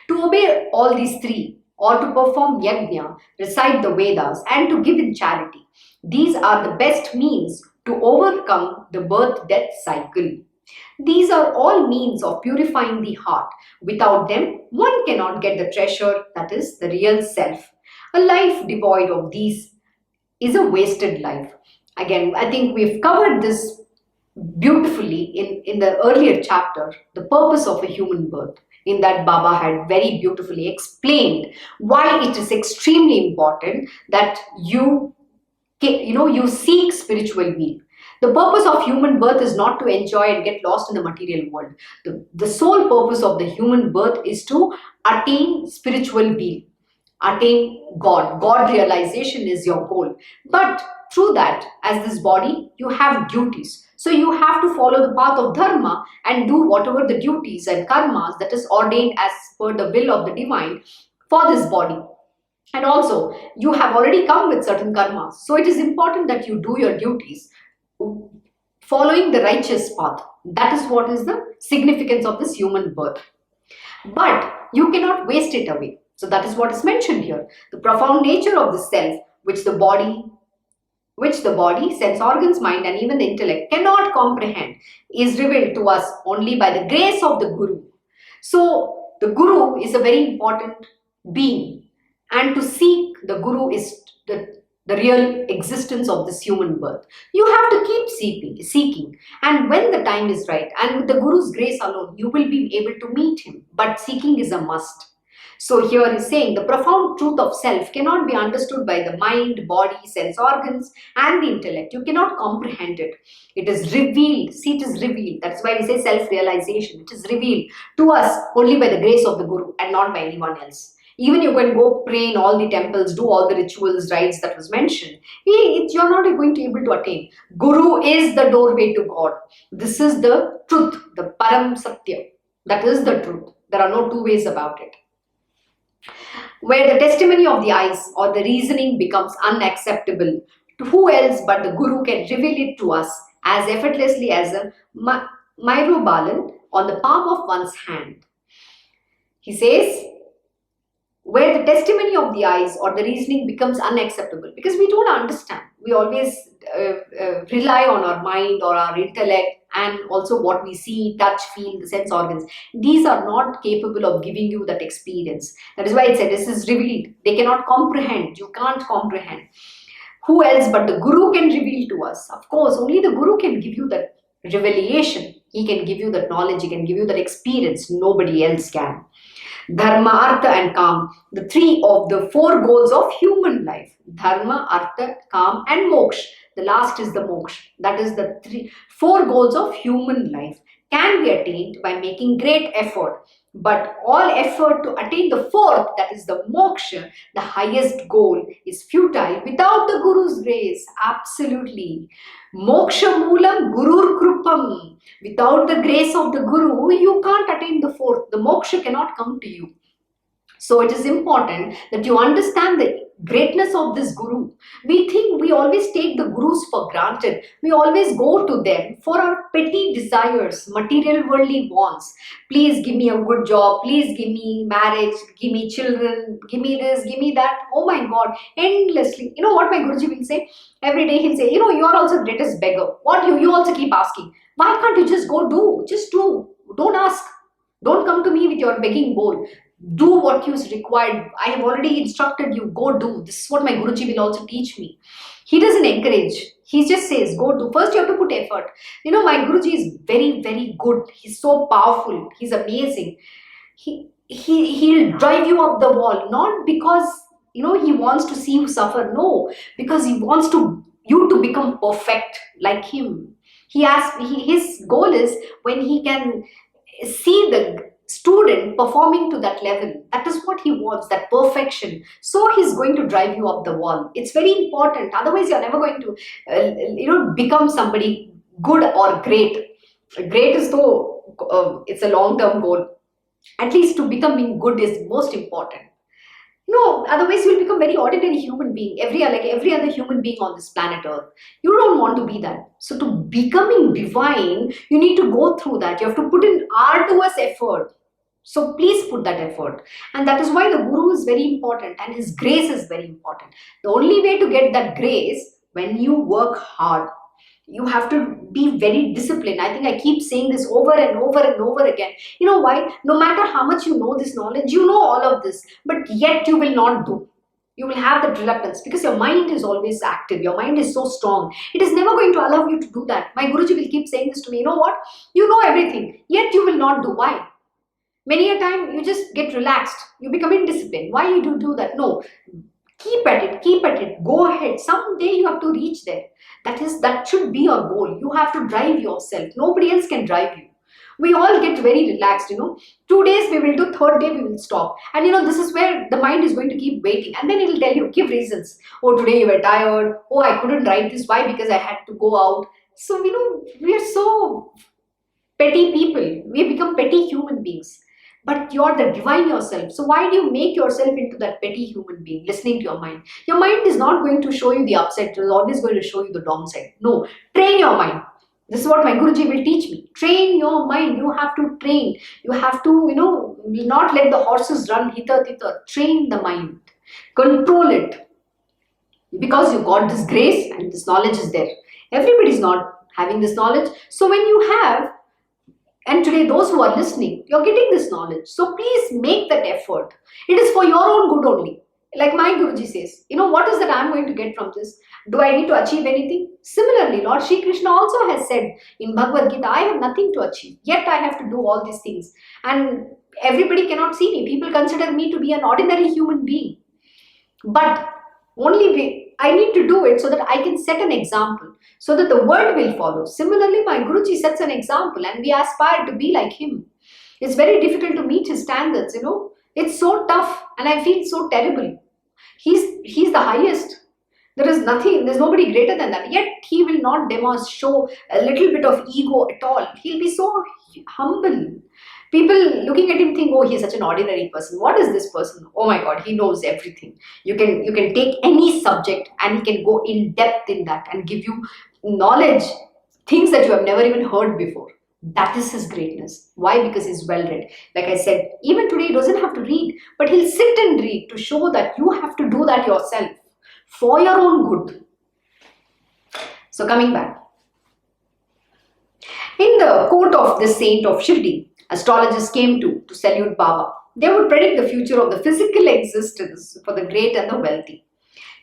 To obey all these three, or to perform yajna, recite the Vedas, and to give in charity, these are the best means to overcome the birth-death cycle. These are all means of purifying the heart. Without them, one cannot get the treasure, that is, the real self. A life devoid of these is a wasted life. Again, I think we've covered this beautifully in the earlier chapter, the purpose of a human birth. In that, Baba had very beautifully explained why it is extremely important that you seek spiritual weal. The purpose of human birth is not to enjoy and get lost in the material world. The sole purpose of the human birth is to attain spiritual being, attain God. God realization is your goal. But through that, as this body, you have duties. So you have to follow the path of dharma and do whatever the duties and karmas that is ordained as per the will of the divine for this body. And also, you have already come with certain karmas. So it is important that you do your duties following the righteous path. That is what is the significance of this human birth. But you cannot waste it away. So that is what is mentioned here. The profound nature of the self, which the body, sense organs, mind, and even the intellect cannot comprehend, is revealed to us only by the grace of the Guru. So the Guru is a very important being, and to seek the Guru is the real existence of this human birth. You have to keep seeking, and when the time is right, and with the Guru's grace alone, you will be able to meet him. But seeking is a must. So here is saying the profound truth of self cannot be understood by the mind, body, sense organs, and the intellect. You cannot comprehend it. It is revealed. See, it is revealed. That's why we say self-realization. It is revealed to us only by the grace of the Guru and not by anyone else. Even you can go pray in all the temples, do all the rituals, rites that was mentioned. You're not going to be able to attain. Guru is the doorway to God. This is the truth, the Param Satya. That is the truth. There are no two ways about it. Where the testimony of the eyes or the reasoning becomes unacceptable, to who else but the Guru can reveal it to us as effortlessly as a myrobalan on the palm of one's hand. He says, where the testimony of the eyes or the reasoning becomes unacceptable, because we don't understand. We always rely on our mind or our intellect, and also what we see, touch, feel, the sense organs. These are not capable of giving you that experience. That is why it said this is revealed. They cannot comprehend. You can't comprehend. Who else but the Guru can reveal to us? Of course, only the Guru can give you that revelation. He can give you that knowledge. He can give you that experience. Nobody else can. Dharma, Artha and Kam, the three of the four goals of human life. Dharma, Artha, Kam and Moksha. The last is the Moksha. That is the four goals of human life can be attained by making great effort. But all effort to attain the fourth, that is the Moksha, the highest goal, is futile without the Guru's grace. Absolutely. Moksha Moolam Gurur Krupam. Without the grace of the Guru, you can't attain the fourth. The Moksha cannot come to you. So it is important that you understand the greatness of this Guru. We always take the Gurus for granted. We always go to them for our petty desires, material worldly wants. Please give me a good job. Please give me marriage. Give me children. Give me this. Give me that. Oh my God. Endlessly. You know what my Guruji will say? Every day he'll say, you are also the greatest beggar. What you also keep asking. Why can't you just go do? Just do. Don't ask. Don't come to me with your begging bowl. Do what is required. I have already instructed you. Go do. This is what my Guruji will also teach me. He doesn't encourage. He just says, go do. First, you have to put effort. My Guruji is very, very good. He's so powerful. He's amazing. He'll drive you up the wall. Not because, he wants to see you suffer. No, because he wants you to become perfect like him. His goal is when he can see the student performing to that level. That is what he wants, that perfection. So he's going to drive you up the wall. It's very important. Otherwise, you're never going to, become somebody good or great. Great is though it's a long-term goal. At least to becoming good is most important. Otherwise you'll become very ordinary human being, like every other human being on this planet Earth. You don't want to be that. So to becoming divine, you need to go through that. You have to put in arduous effort. So please put that effort. And that is why the Guru is very important and his grace is very important. The only way to get that grace, when you work hard. You have to be very disciplined. I think I keep saying this over and over and over again. You know why? No matter how much you know this knowledge, you know all of this, but yet you will not do. You will have that reluctance because your mind is always active. Your mind is so strong. It is never going to allow you to do that. My Guruji will keep saying this to me. You know what? You know everything, yet you will not do. Why? Many a time you just get relaxed. You become indisciplined. Why you do that? No. Keep at it, go ahead. Someday you have to reach there. That should be your goal. You have to drive yourself. Nobody else can drive you. We all get very relaxed, 2 days we will do, third day we will stop. And this is where the mind is going to keep waiting. And then it will tell you, give reasons. Oh, today you were tired. Oh, I couldn't write this. Why? Because I had to go out. So, we are so petty people. We become petty human beings. But you're the divine yourself. So why do you make yourself into that petty human being, listening to your mind? Your mind is not going to show you the upside. It is always going to show you the downside. No, train your mind. This is what my Guruji will teach me. Train your mind. You have to train. You have to, not let the horses run hither, thither. Train the mind. Control it. Because you got this grace and this knowledge is there. Everybody is not having this knowledge. So when you have, and today those who are listening, you're getting this knowledge. So please make that effort. It is for your own good only. Like my Guruji says, what is that I'm going to get from this? Do I need to achieve anything? Similarly, Lord Shri Krishna also has said in Bhagavad Gita, I have nothing to achieve. Yet I have to do all these things. And everybody cannot see me. People consider me to be an ordinary human being. But I need to do it so that I can set an example, so that the world will follow. Similarly, my Guruji sets an example and we aspire to be like him. It's very difficult to meet his standards, It's so tough and I feel so terrible. He's the highest. There is nothing, there's nobody greater than that. Yet he will not show a little bit of ego at all. He'll be so humble. People looking at him think, oh, he's such an ordinary person. What is this person? Oh my God, he knows everything. You can take any subject and he can go in depth in that and give you knowledge, things that you have never even heard before. That is his greatness. Why? Because he's well read. Like I said, even today he doesn't have to read, but he'll sit and read to show that you have to do that yourself for your own good. So coming back. In the court of the saint of Shirdi, astrologers came to salute Baba. They would predict the future of the physical existence for the great and the wealthy.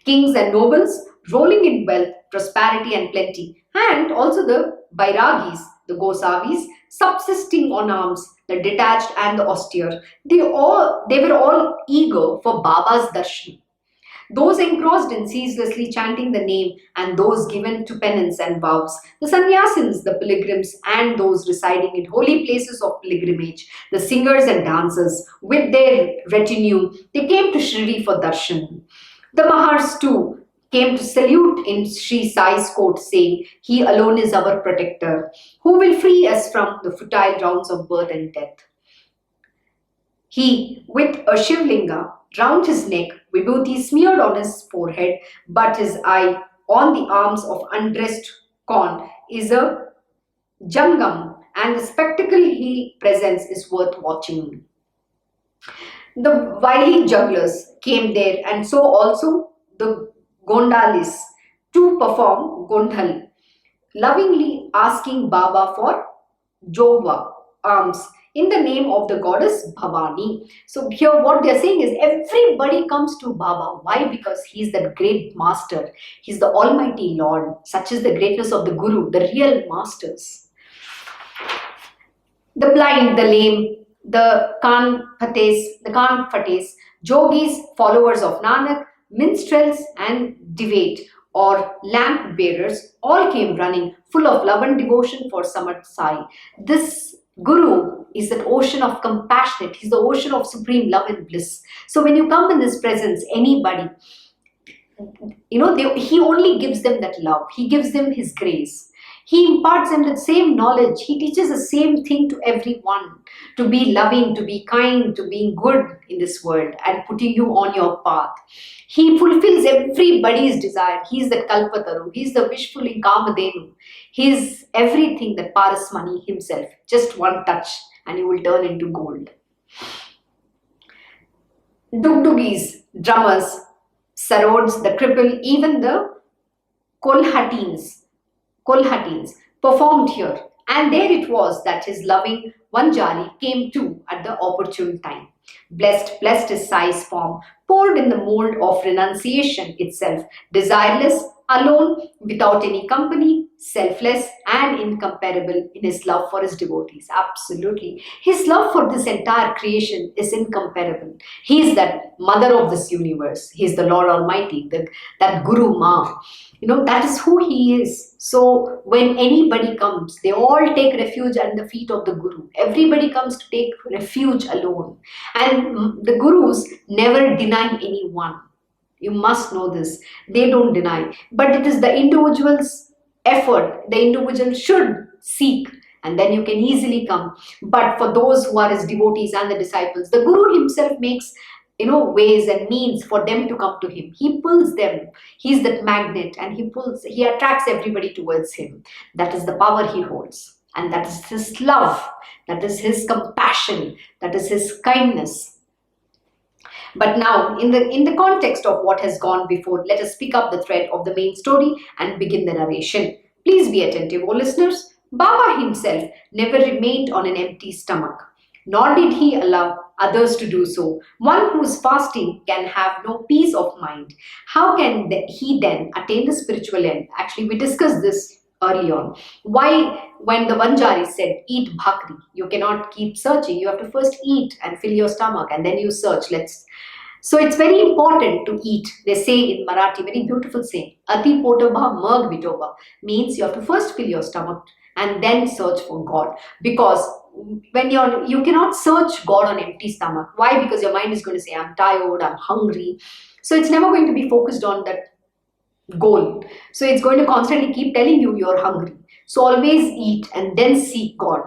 Kings and nobles rolling in wealth, prosperity and plenty, and also the Bairagis, the Gosavis, subsisting on alms, the detached and the austere. They were all eager for Baba's darshan. Those engrossed in ceaselessly chanting the name, and those given to penance and vows, the sannyasins, the pilgrims, and those residing in holy places of pilgrimage, the singers and dancers, with their retinue, they came to Shirdi for darshan. The Mahars too came to salute in Shri Sai's court, saying, he alone is our protector, who will free us from the futile rounds of birth and death. He, with a Shivlinga round his neck, vibhuti smeared on his forehead, but his eye on the arms of undressed Cont is a jangam, and the spectacle he presents is worth watching. The wily jugglers came there, and so also the Gondalis to perform Gondhal, lovingly asking Baba for Jova, alms, in the name of the goddess Bhavani. So here what they are saying is everybody comes to Baba. Why? Because he is the great master. He is the almighty Lord. Such is the greatness of the Guru, the real masters. The blind, the lame, the Kanfates, Jogis, followers of Nanak, minstrels and devate or lamp bearers all came running, full of love and devotion for Samat Sai. This Guru is that ocean of compassionate. He's the ocean of supreme love and bliss. So when you come in his presence, anybody, he only gives them that love. He gives them his grace. He imparts them the same knowledge. He teaches the same thing to everyone. To be loving, to be kind, to be good in this world and putting you on your path. He fulfills everybody's desire. He's the Kalpataru. He's the wish-fulfilling Kamadhenu. He's everything that Parasmani himself. Just one touch and you will turn into gold. Dugdugis, drummers, sarods, the cripple, even the Kolhatins performed here. And there it was that his loving Vanjali came to at the opportune time. Blessed is Sai's form, poured in the mold of renunciation itself, desireless, alone, without any company, selfless and incomparable in his love for his devotees. Absolutely. His love for this entire creation is incomparable. He is that mother of this universe. He is the Lord Almighty, that Guru Ma. That is who he is. So when anybody comes, they all take refuge at the feet of the Guru. Everybody comes to take refuge alone. And the Gurus never deny anyone. You must know this. They don't deny. But it is the individual's effort. The individual should seek, and then you can easily come. But for those who are his devotees and the disciples, the Guru himself makes ways and means for them to come to him. He pulls them. He's that magnet, and he attracts everybody towards him. That is the power he holds. And that is his love. That is his compassion. That is his kindness. But now, in the context of what has gone before, let us pick up the thread of the main story and begin the narration. Please be attentive, O listeners. Baba himself never remained on an empty stomach, nor did he allow others to do so. One who is fasting can have no peace of mind. How can he then attain the spiritual end? Actually, we discussed this early on. Why, when the Vanjari said, eat bhakri, you cannot keep searching. You have to first eat and fill your stomach, and then you search. So it's very important to eat. They say in Marathi, very beautiful saying, Ati potobha mag vitoba, means you have to first fill your stomach and then search for God. Because when you cannot search God on empty stomach. Why? Because your mind is going to say, I'm tired, I'm hungry. So it's never going to be focused on that goal. So it's going to constantly keep telling you you're hungry. So always eat and then seek God.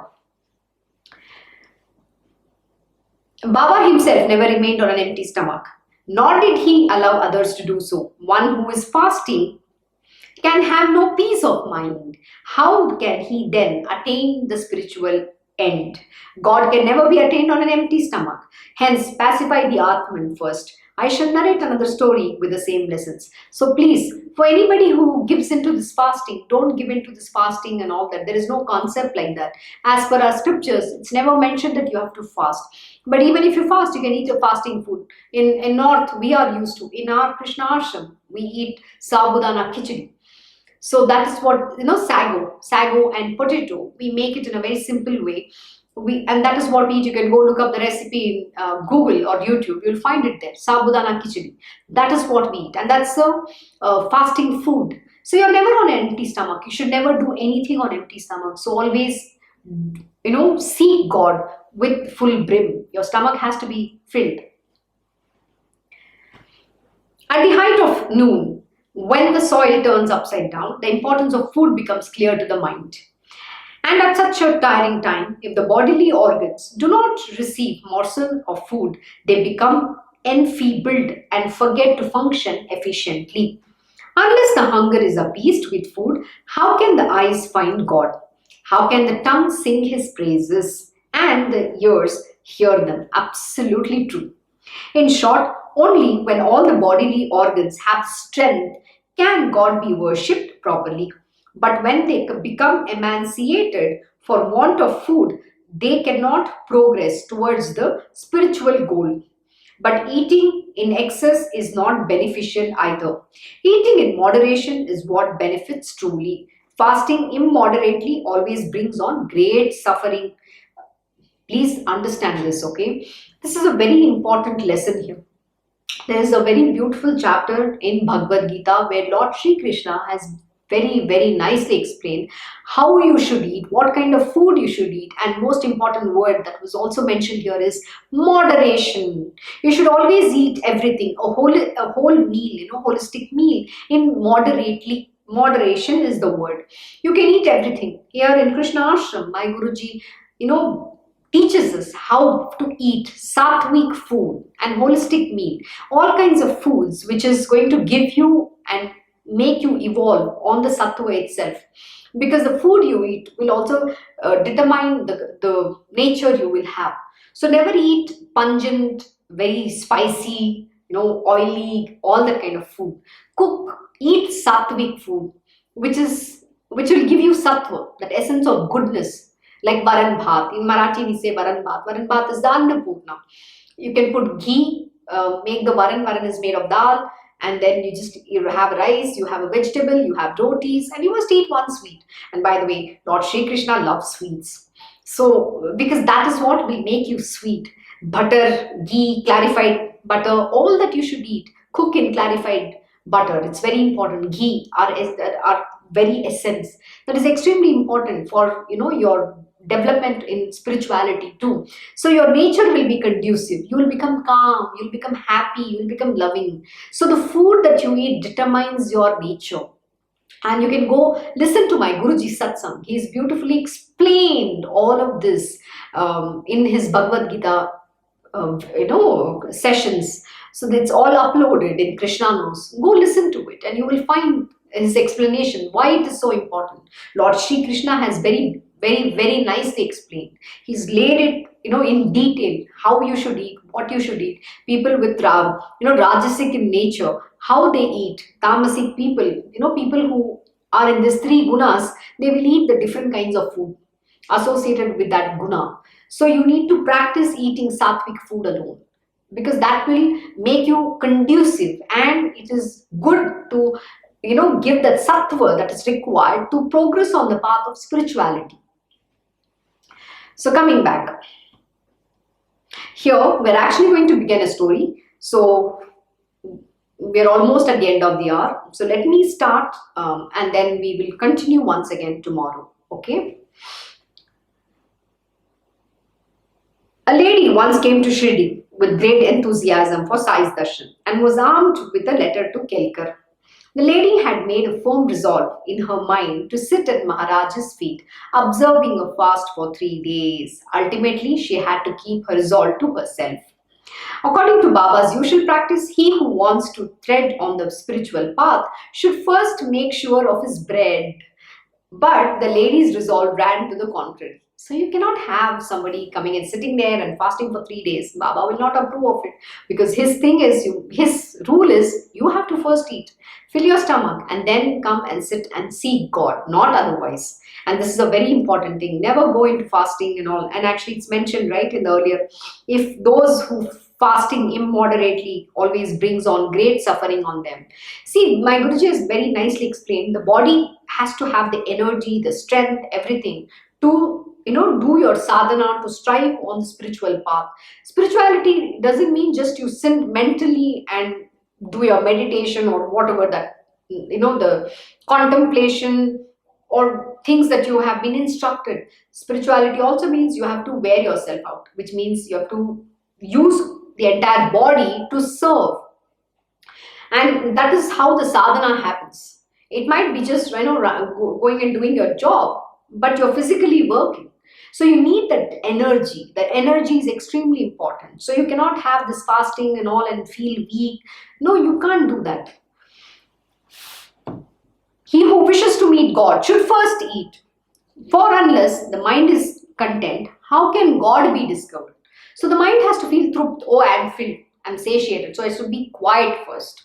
Baba himself never remained on an empty stomach, nor did he allow others to do so. One who is fasting can have no peace of mind. How can he then attain the spiritual end? God can never be attained on an empty stomach. Hence, pacify the Atman first. I shall narrate another story with the same lessons. So please, for anybody who gives into this fasting, don't give into this fasting and all that. There is no concept like that. As per our scriptures, it's never mentioned that you have to fast. But even if you fast, you can eat a fasting food. In North, we are used to. In our Krishna ashram, we eat sabudana khichdi. So that is what, sago and potato. We make it in a very simple way. And that is what we eat. You can go look up the recipe in Google or YouTube. You'll find it there. Sabudana khichdi. That is what we eat. And that's a fasting food. So you're never on an empty stomach. You should never do anything on empty stomach. So always, seek God with full brim. Your stomach has to be filled. At the height of noon, when the soil turns upside down, the importance of food becomes clear to the mind. And at such a tiring time, if the bodily organs do not receive morsel of food, they become enfeebled and forget to function efficiently. Unless the hunger is appeased with food, how can the eyes find God? How can the tongue sing his praises and the ears hear them? Absolutely true. In short, only when all the bodily organs have strength can God be worshipped properly. But when they become emaciated for want of food, they cannot progress towards the spiritual goal. But eating in excess is not beneficial either. Eating in moderation is what benefits truly. Fasting immoderately always brings on great suffering. Please understand this, okay? This is a very important lesson here. There is a very beautiful chapter in Bhagavad Gita where Lord Shri Krishna has very, very nicely explained how you should eat, what kind of food you should eat, and most important word that was also mentioned here is moderation. You should always eat everything, a whole meal, holistic meal in moderation is the word. You can eat everything. Here in Krishna Ashram, my Guruji, teaches us how to eat sattvic food and holistic meal, all kinds of foods which is going to give you and make you evolve on the sattva itself, because the food you eat will also determine the nature you will have. So never eat pungent, very spicy, oily, all that kind of food. Eat sattvic food, which will give you sattva, that essence of goodness, like varan bhat. In Marathi we say varan bhat. Varan bhat is the annapurna. You can put ghee, make the varan is made of dal, and then you have rice, you have a vegetable, you have rotis, and you must eat one sweet. And by the way, Lord Shri Krishna loves sweets. So, because that is what will make you sweet. Butter, ghee, clarified butter, all that you should eat. Cook in clarified butter. It's very important. Ghee are very essence. That is extremely important for your development in spirituality too. So your nature will be conducive. You will become calm. You will become happy. You will become loving. So the food that you eat determines your nature. And you can go listen to my Guruji Satsang. He's beautifully explained all of this in his Bhagavad Gita, sessions. So it's all uploaded in Krishna Knows. Go listen to it, and you will find his explanation why it is so important. Lord Shri Krishna has very, very, very nicely explained. He's laid it, in detail, how you should eat, what you should eat. People with, Rajasic in nature, how they eat. Tamasic people, people who are in these three gunas, they will eat the different kinds of food associated with that guna. So you need to practice eating sattvic food alone, because that will make you conducive, and it is good to give that sattva that is required to progress on the path of spirituality. So coming back, here we're actually going to begin a story. So we're almost at the end of the hour. So let me start and then we will continue once again tomorrow. Okay. A lady once came to Shirdi with great enthusiasm for Sai's darshan and was armed with a letter to Kelkar. The lady had made a firm resolve in her mind to sit at Maharaj's feet, observing a fast for 3 days. Ultimately, she had to keep her resolve to herself. According to Baba's usual practice, he who wants to tread on the spiritual path should first make sure of his bread. But the lady's resolve ran to the contrary. So you cannot have somebody coming and sitting there and fasting for 3 days. Baba will not approve of it, because his thing is, his rule is, you have to first eat, fill your stomach, and then come and sit and seek God, not otherwise. And this is a very important thing. Never go into fasting and all. And actually it's mentioned right in the earlier, if those who fasting immoderately always brings on great suffering on them. See, my Guruji has very nicely explained, the body has to have the energy, the strength, everything to do your sadhana, to strive on the spiritual path. Spirituality doesn't mean just you sit mentally and do your meditation or whatever that, the contemplation or things that you have been instructed. Spirituality also means you have to wear yourself out, which means you have to use the entire body to serve. And that is how the sadhana happens. It might be just going and doing your job, but you're physically working. So you need that energy. The energy is extremely important. So you cannot have this fasting and all and feel weak. No, you can't do that. He who wishes to meet God should first eat. For unless the mind is content, how can God be discovered? So the mind has to feel truth, and filled and satiated. So it should be quiet first.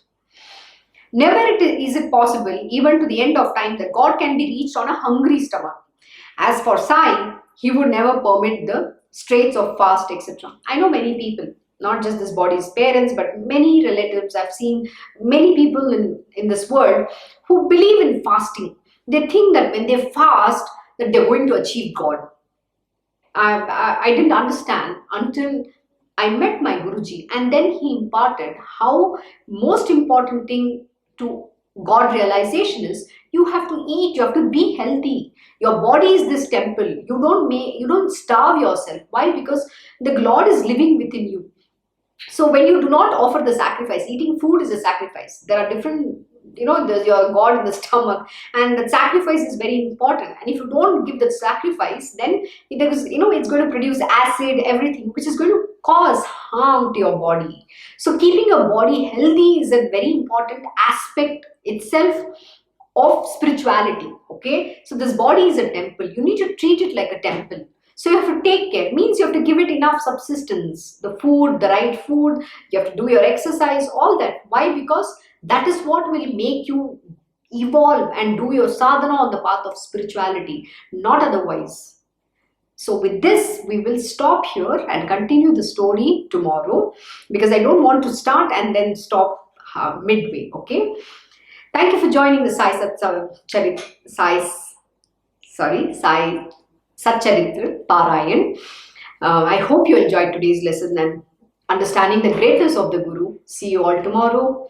Never is it possible, even to the end of time, that God can be reached on a hungry stomach. As for Sai, he would never permit the straits of fast, etc. I know many people, not just this body's parents, but many relatives. I've seen many people in this world who believe in fasting. They think that when they fast, that they're going to achieve God. I didn't understand until I met my Guruji, and then he imparted how most important thing to God realization is you have to eat, you have to be healthy. Your body is this temple. You don't starve yourself. Why? Because the Lord is living within you. So when you do not offer the sacrifice, eating food is a sacrifice. There are different, there's your God in the stomach, and that sacrifice is very important. And if you don't give that sacrifice, then it's going to produce acid, everything, which is going to cause harm to your body. So keeping your body healthy is a very important aspect itself of spirituality. Okay, so this body is a temple. You need to treat it like a temple. So you have to take care. It means you have to give it enough subsistence, the food, the right food. You have to do your exercise, all that. Why? Because that is what will make you evolve and do your sadhana on the path of spirituality, not otherwise. So with this, we will stop here and continue the story tomorrow, because I don't want to start and then stop midway. Okay. Thank you for joining the Sai Satcharita Parayan. I hope you enjoyed today's lesson and understanding the greatness of the Guru. See you all tomorrow.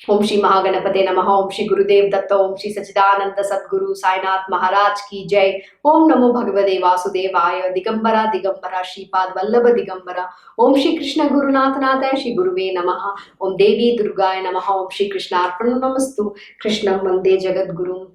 Om Shri Mahaganapate Namaha, Om Shri Gurudev Datta, Om Shri Sachidananda Sadguru Sainath Maharaj Ki Jai, Om Namo Bhagavate Vasudevaya, Digambara Digambara Shripad Vallabha Digambara, Om Shri Krishna Gurunath Natha, Shri Guruve Namaha, Om Devi Durgaya Namaha, Om Shri Krishna Arpanamastu, Krishna Vande Jagat Guru.